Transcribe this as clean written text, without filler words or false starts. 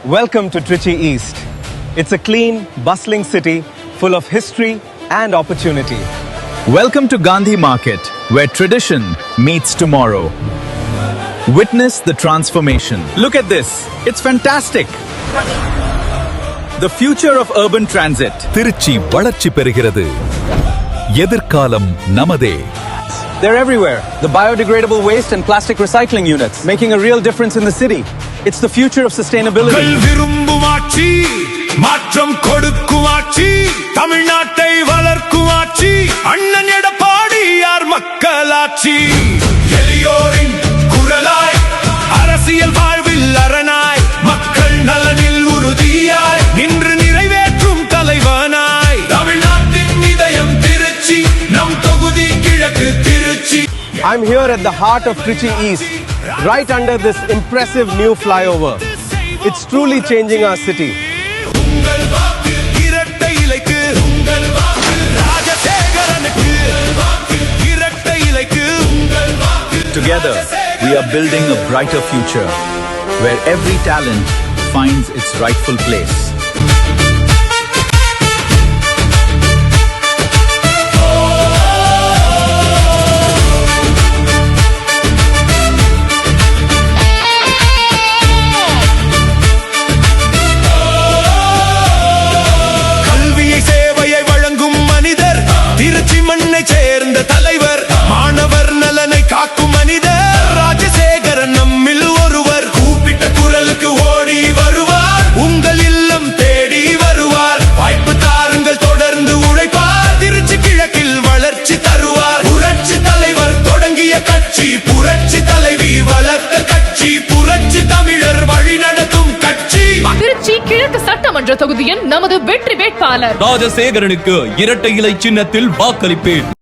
Welcome to Trichy East. It's a clean, bustling city full of history and opportunity. Welcome to Gandhi Market, where tradition meets tomorrow. Witness the transformation. Look at this. It's fantastic. The future of urban transit. Trichy வளர்ச்சி பெறுகிறது. எதிர்காலம் நமதே. They're everywhere. The biodegradable waste and plastic recycling units, making a real difference in the city. It's the future of sustainability. விரும்புமாட்சி மாற்றம் கொடுக்குமாட்சி தமிழ்நாட்டை வளர்க்குமாட்சி அண்ணன் எடப்பாடியார் மக்களாட்சி எளியோரின் குரலாய் அரசியல் வாழ்வில் அரணாய் மக்கள் நலனில் உறுதியாய் நின்று நிறைவேற்றும் தலைவனாய் தமிழ்நாட்டின் இதயம் திருச்சி நம் தொகுதி கிழக்கு Trichy. I'm here at the heart of Trichy East, right under this impressive new flyover. It's truly changing our city. உங்கள் வாக்கு இரட்டை இலைக்கு உங்கள் வாக்கு ராஜசேகரனுக்கு வாக்கு இரட்டை இலைக்கு உங்கள் வாக்கு. Together, we are building a brighter future, where every talent finds its rightful place. Trichy மண்ணை சேர்ந்த தலைவர் மாணவர் நலனை காக்கும் மனிதர் ராஜசேகரன் நம்மில் ஒருவர் கூப்பிட்ட குரலுக்கு ஓடி வருவார் உங்கள் இல்லம் தேடி வருவார் வாய்ப்பு தாருங்கள் தொடர்ந்து உழைப்பார் திருச்சி கிழக்கில் வளர்ச்சி தருவார் புரட்சி தலைவர் தொடங்கிய கட்சி புரட்சி தலைவி வளர்த்த கட்சி புரட்சி தமிழர் வழி நடத்தும் கட்சி. திருச்சி கிழக்கு சட்டமன்ற தொகுதியின் நமது வெற்றி வேட்பாளர் ராஜசேகரனுக்கு இரட்டை இலை சின்னத்தில் வாக்களிப்பேன்.